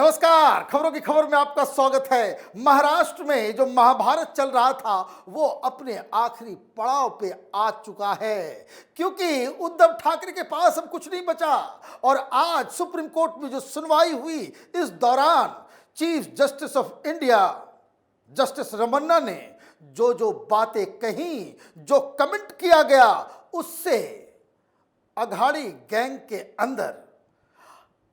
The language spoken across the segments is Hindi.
नमस्कार। खबरों की खबर में आपका स्वागत है। महाराष्ट्र में जो महाभारत चल रहा था वो अपने आखिरी पड़ाव पे आ चुका है, क्योंकि उद्धव ठाकरे के पास अब कुछ नहीं बचा। और आज सुप्रीम कोर्ट में जो सुनवाई हुई, इस दौरान Chief Justice of India Justice Ramana ने जो जो बातें कही, जो कमेंट किया गया, उससे अघाड़ी गैंग के अंदर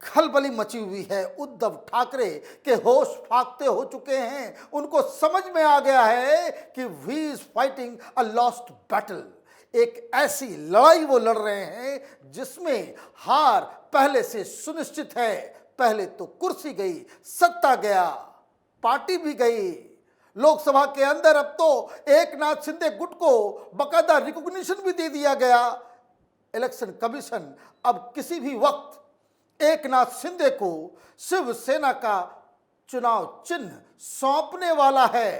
खलबली मची हुई है। उद्धव ठाकरे के होश फाकते हो चुके हैं। उनको समझ में आ गया है कि we is fighting a lost battle. एक ऐसी लड़ाई वो लड़ रहे हैं जिसमें हार पहले से सुनिश्चित है। पहले तो कुर्सी गई, सत्ता गया, पार्टी भी गई। लोकसभा के अंदर अब तो एकनाथ शिंदे गुट को बकायदा रिकॉग्निशन भी दे दिया गया। इलेक्शन कमीशन अब किसी भी वक्त एकनाथ शिंदे को शिवसेना का चुनाव चिन्ह सौंपने वाला है,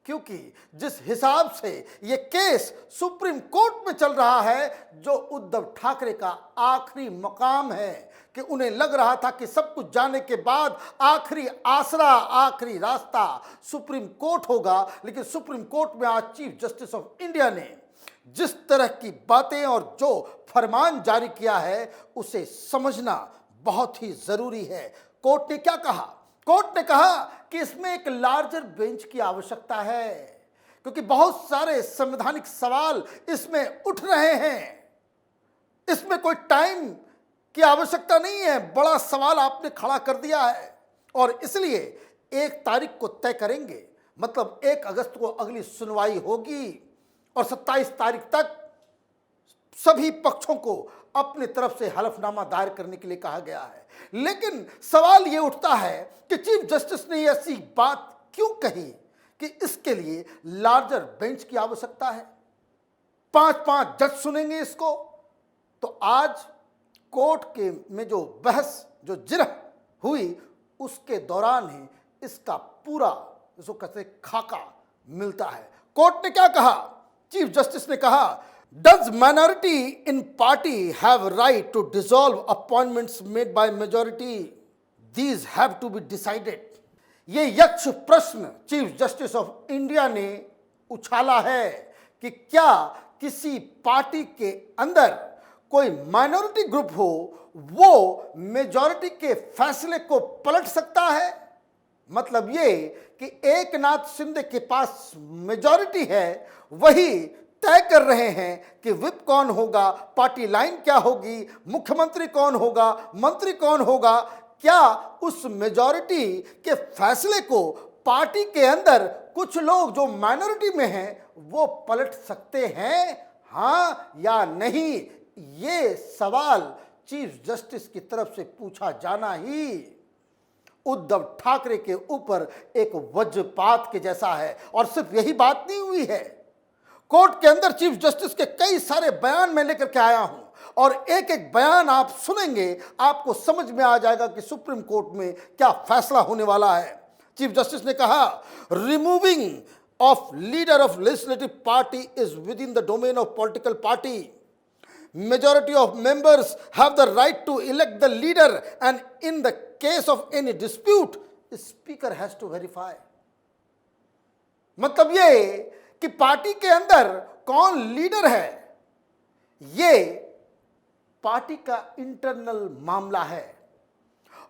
क्योंकि जिस हिसाब से ये केस सुप्रीम कोर्ट में चल रहा है, जो उद्धव ठाकरे का आखिरी मकाम है, कि उन्हें लग रहा था कि सब कुछ जाने के बाद आखिरी आसरा, आखिरी रास्ता सुप्रीम कोर्ट होगा। लेकिन सुप्रीम कोर्ट में आज चीफ जस्टिस ऑफ इंडिया ने जिस तरह की बातें और जो फरमान जारी किया है, उसे समझना बहुत ही जरूरी है। कोर्ट ने क्या कहा? कोर्ट ने कहा कि इसमें एक लार्जर बेंच की आवश्यकता है, क्योंकि बहुत सारे संवैधानिक सवाल इसमें उठ रहे हैं। इसमें कोई टाइम की आवश्यकता नहीं है। बड़ा सवाल आपने खड़ा कर दिया है और इसलिए 1 तारीख को तय करेंगे, मतलब 1 अगस्त को अगली सुनवाई होगी और 27 तारीख तक सभी पक्षों को अपने तरफ से हलफनामा दायर करने के लिए कहा गया है। लेकिन सवाल यह उठता है कि चीफ जस्टिस ने ऐसी बात क्यों कही कि इसके लिए लार्जर बेंच की आवश्यकता है। 5-5 जज सुनेंगे इसको। तो आज कोर्ट के में जो बहस, जो जिरह हुई, उसके दौरान ही इसका पूरा जो कहते खाका मिलता है। कोर्ट ने क्या कहा? चीफ जस्टिस ने कहा, Does minority in party have right to dissolve appointments made by majority? These have to be decided. ये यक्ष प्रश्न चीफ जस्टिस ऑफ इंडिया ने उछाला है कि क्या किसी पार्टी के अंदर कोई माइनॉरिटी ग्रुप हो, वो मेजॉरिटी के फैसले को पलट सकता है। मतलब ये कि एकनाथ शिंदे के पास मेजॉरिटी है, वही तय कर रहे हैं कि विप कौन होगा, पार्टी लाइन क्या होगी, मुख्यमंत्री कौन होगा, मंत्री कौन होगा। क्या उस मेजॉरिटी के फैसले को पार्टी के अंदर कुछ लोग जो माइनॉरिटी में हैं वो पलट सकते हैं, हाँ या नहीं? ये सवाल चीफ जस्टिस की तरफ से पूछा जाना ही उद्धव ठाकरे के ऊपर एक वज्रपात के जैसा है। और सिर्फ यही बात नहीं हुई है, कोर्ट के अंदर चीफ जस्टिस के कई सारे बयान मैं लेकर के आया हूं और एक एक बयान आप सुनेंगे, आपको समझ में आ जाएगा कि सुप्रीम कोर्ट में क्या फैसला होने वाला है। चीफ जस्टिस ने कहा, removing of leader of legislative party is within the domain of political party. Majority of members have the right to elect the leader and in the case of any dispute speaker has to verify. मतलब ये कि पार्टी के अंदर कौन लीडर है, ये पार्टी का इंटरनल मामला है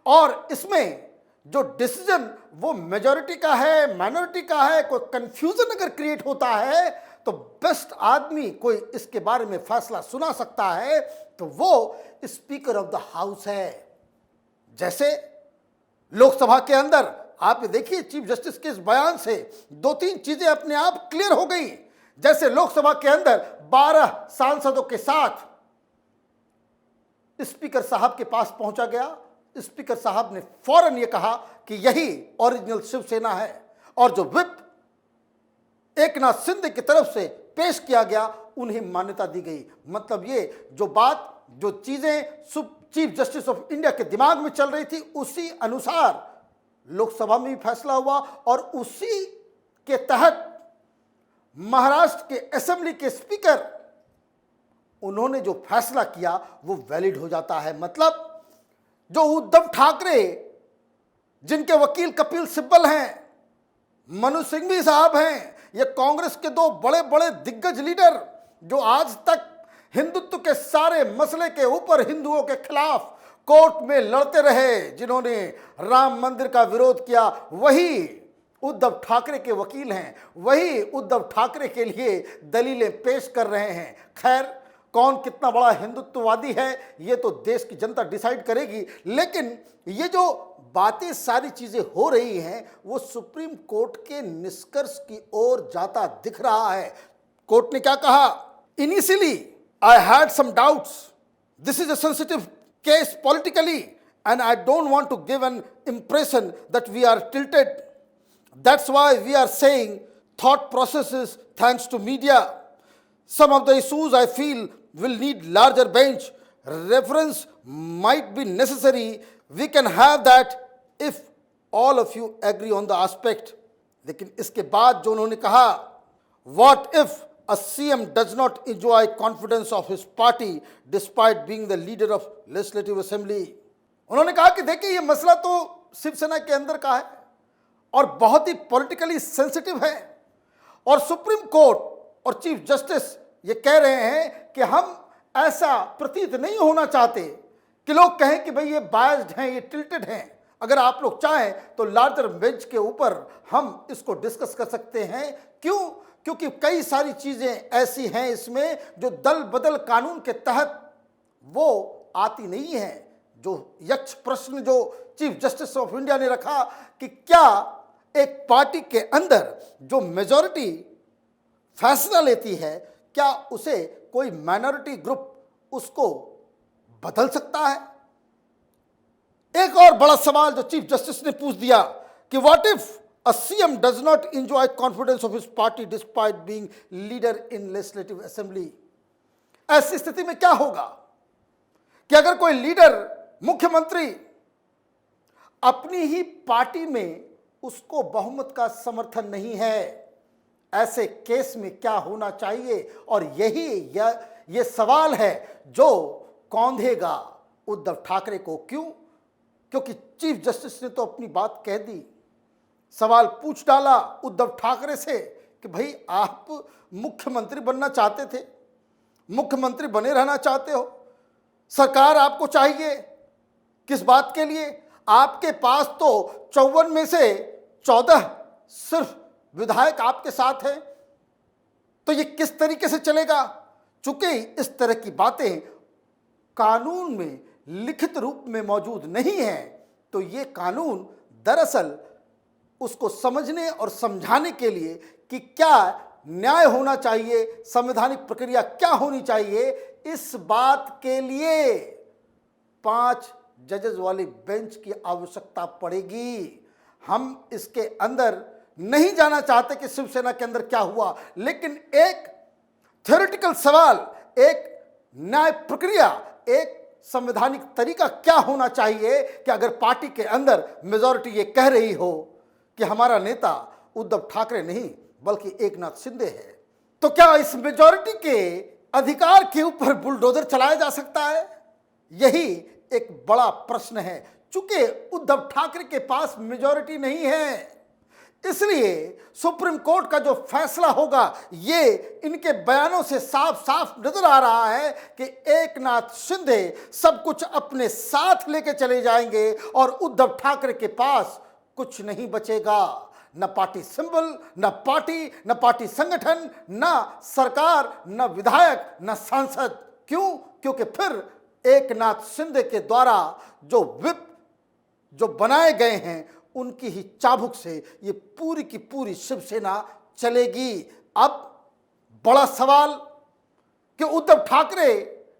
और इसमें जो डिसीजन वो मेजॉरिटी का है, माइनॉरिटी का है। कोई कंफ्यूजन अगर क्रिएट होता है तो बेस्ट आदमी कोई इसके बारे में फैसला सुना सकता है तो वो स्पीकर ऑफ द हाउस है। जैसे लोकसभा के अंदर आप ये देखिए, चीफ जस्टिस के इस बयान से 2-3 चीजें अपने आप क्लियर हो गई। जैसे लोकसभा के अंदर 12 सांसदों के साथ स्पीकर साहब के पास पहुंचा गया। स्पीकर साहब ने फौरन ये कहा कि यही ओरिजिनल शिवसेना है और जो विप एकनाथ शिंदे की तरफ से पेश किया गया उन्हें मान्यता दी गई। मतलब ये जो बात, जो चीजें चीफ जस्टिस ऑफ इंडिया के दिमाग में चल रही थी, उसी अनुसार लोकसभा में भी फैसला हुआ और उसी के तहत महाराष्ट्र के असेंबली के स्पीकर उन्होंने जो फैसला किया वो वैलिड हो जाता है। मतलब जो उद्धव ठाकरे जिनके वकील कपिल सिब्बल हैं, मनु सिंघवी साहब हैं, ये कांग्रेस के दो बड़े बड़े दिग्गज लीडर जो आज तक हिंदुत्व के सारे मसले के ऊपर हिंदुओं के खिलाफ कोर्ट में लड़ते रहे, जिन्होंने राम मंदिर का विरोध किया, वही उद्धव ठाकरे के वकील हैं, वही उद्धव ठाकरे के लिए दलीलें पेश कर रहे हैं। खैर, कौन कितना बड़ा हिंदुत्ववादी है ये तो देश की जनता डिसाइड करेगी, लेकिन ये जो बातें सारी चीजें हो रही हैं वो सुप्रीम कोर्ट के निष्कर्ष की ओर जाता दिख रहा है। कोर्ट ने क्या कहा? Initially I had some doubts, this is a sensitive case politically and I don't want to give an impression that we are tilted, that's why we are saying thought processes thanks to media, some of the issues I feel will need larger bench, reference might be necessary, we can have that if all of you agree on the aspect। लेकिन इसके बाद जो उन्होंने कहा, what if a CM does not enjoy confidence of his party despite being the leader of legislative assembly। उन्होंने कहा कि देखिए ये मसला तो शिवसेना के अंदर का है और बहुत ही पॉलिटिकली सेंसिटिव है, और सुप्रीम कोर्ट और चीफ जस्टिस ये कह रहे हैं कि हम ऐसा प्रतीत नहीं होना चाहते कि लोग कहें कि भाई ये बायस्ड हैं, ये टिल्टेड हैं। अगर आप लोग चाहें तो लार्जर बेंच के ऊपर हम इसको डिस्कस कर सकते हैं। क्यों? क्योंकि कई सारी चीजें ऐसी हैं इसमें जो दल बदल कानून के तहत वो आती नहीं है। जो यक्ष प्रश्न जो चीफ जस्टिस ऑफ इंडिया ने रखा कि क्या एक पार्टी के अंदर जो मेजॉरिटी फैसला लेती है, क्या उसे कोई माइनॉरिटी ग्रुप उसको बदल सकता है? एक और बड़ा सवाल जो चीफ जस्टिस ने पूछ दिया कि what if a CM does not enjoy confidence of his party despite being leader in legislative assembly. ऐसी स्थिति में क्या होगा कि अगर कोई लीडर, मुख्यमंत्री अपनी ही पार्टी में उसको बहुमत का समर्थन नहीं है, ऐसे केस में क्या होना चाहिए? और ये सवाल है जो कौंधेगा उद्धव ठाकरे को। क्यों? क्योंकि चीफ जस्टिस ने तो अपनी बात कह दी, सवाल पूछ डाला उद्धव ठाकरे से कि भाई आप मुख्यमंत्री बनना चाहते थे, मुख्यमंत्री बने रहना चाहते हो, सरकार आपको चाहिए, किस बात के लिए? आपके पास तो 54 में से 14 सिर्फ विधायक आपके साथ हैं, तो ये किस तरीके से चलेगा? चूंकि इस तरह की बातें कानून में लिखित रूप में मौजूद नहीं है, तो ये कानून दरअसल उसको समझने और समझाने के लिए कि क्या न्याय होना चाहिए, संवैधानिक प्रक्रिया क्या होनी चाहिए, इस बात के लिए 5 जजेस वाली बेंच की आवश्यकता पड़ेगी। हम इसके अंदर नहीं जाना चाहते कि शिवसेना के अंदर क्या हुआ, लेकिन एक थ्योरेटिकल सवाल, एक न्याय प्रक्रिया, एक संवैधानिक तरीका क्या होना चाहिए कि अगर पार्टी के अंदर मेजॉरिटी ये कह रही हो कि हमारा नेता उद्धव ठाकरे नहीं बल्कि एकनाथ शिंदे है, तो क्या इस मेजॉरिटी के अधिकार के ऊपर बुलडोजर चलाया जा सकता है? यही एक बड़ा प्रश्न है। चूंकि उद्धव ठाकरे के पास मेजॉरिटी नहीं है, इसलिए सुप्रीम कोर्ट का जो फैसला होगा ये इनके बयानों से साफ साफ नजर आ रहा है कि एकनाथ शिंदे सब कुछ अपने साथ लेके चले जाएंगे और उद्धव ठाकरे के पास कुछ नहीं बचेगा। न पार्टी सिंबल, न पार्टी संगठन, न सरकार, न विधायक, न सांसद। क्यों? क्योंकि फिर एकनाथ शिंदे के द्वारा जो विप जो बनाए गए हैं उनकी ही चाबुक से ये पूरी की पूरी शिवसेना चलेगी। अब बड़ा सवाल कि उद्धव ठाकरे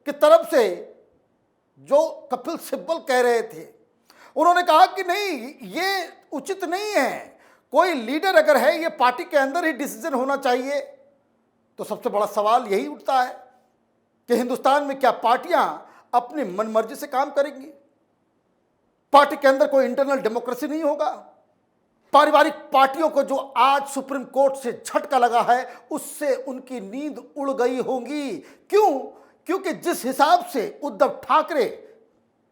की तरफ से जो कपिल सिब्बल कह रहे थे, उन्होंने कहा कि नहीं, ये उचित नहीं है, कोई लीडर अगर है ये पार्टी के अंदर ही डिसीजन होना चाहिए। तो सबसे बड़ा सवाल यही उठता है कि हिंदुस्तान में क्या पार्टियां अपनी मनमर्जी से काम करेंगी? पार्टी के अंदर कोई इंटरनल डेमोक्रेसी नहीं होगा। पारिवारिक पार्टियों को जो आज सुप्रीम कोर्ट से झटका लगा है उससे उनकी नींद उड़ गई होगी। क्यों? क्योंकि जिस हिसाब से उद्धव ठाकरे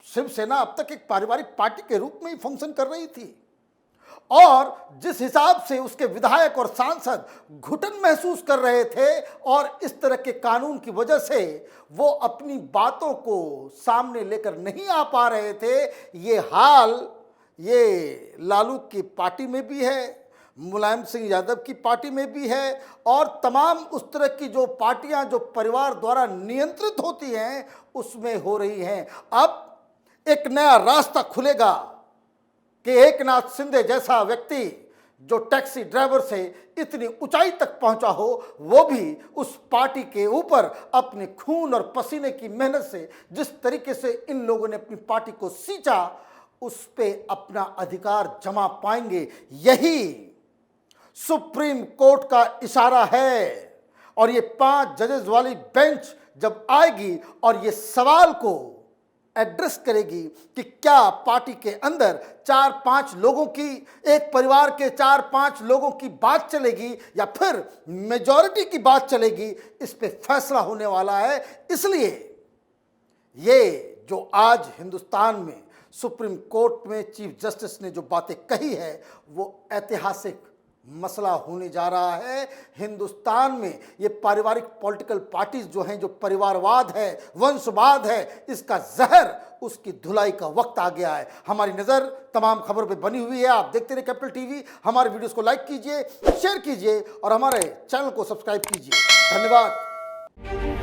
शिवसेना अब तक एक पारिवारिक पार्टी के रूप में ही फंक्शन कर रही थी और जिस हिसाब से उसके विधायक और सांसद घुटन महसूस कर रहे थे और इस तरह के कानून की वजह से वो अपनी बातों को सामने लेकर नहीं आ पा रहे थे, ये हाल ये लालू की पार्टी में भी है, मुलायम सिंह यादव की पार्टी में भी है और तमाम उस तरह की जो पार्टियां जो परिवार द्वारा नियंत्रित होती हैं उसमें हो रही हैं। अब एक नया रास्ता खुलेगा कि एकनाथ शिंदे जैसा व्यक्ति जो टैक्सी ड्राइवर से इतनी ऊंचाई तक पहुंचा हो, वो भी उस पार्टी के ऊपर अपने खून और पसीने की मेहनत से जिस तरीके से इन लोगों ने अपनी पार्टी को सींचा, उस पे अपना अधिकार जमा पाएंगे। यही सुप्रीम कोर्ट का इशारा है और ये 5 जजेस वाली बेंच जब आएगी और ये सवाल को एड्रेस करेगी कि क्या पार्टी के अंदर 4-5 लोगों की, एक परिवार के 4-5 लोगों की बात चलेगी या फिर मेजॉरिटी की बात चलेगी, इस पे फैसला होने वाला है। इसलिए ये जो आज हिंदुस्तान में सुप्रीम कोर्ट में चीफ जस्टिस ने जो बातें कही है वो ऐतिहासिक मसला होने जा रहा है। हिंदुस्तान में ये पारिवारिक पॉलिटिकल पार्टीज जो हैं, जो परिवारवाद है, वंशवाद है, इसका जहर उसकी धुलाई का वक्त आ गया है। हमारी नज़र तमाम खबर पे बनी हुई है। आप देखते रहिए कैपिटल टीवी। हमारे वीडियोस को लाइक कीजिए, शेयर कीजिए और हमारे चैनल को सब्सक्राइब कीजिए। धन्यवाद।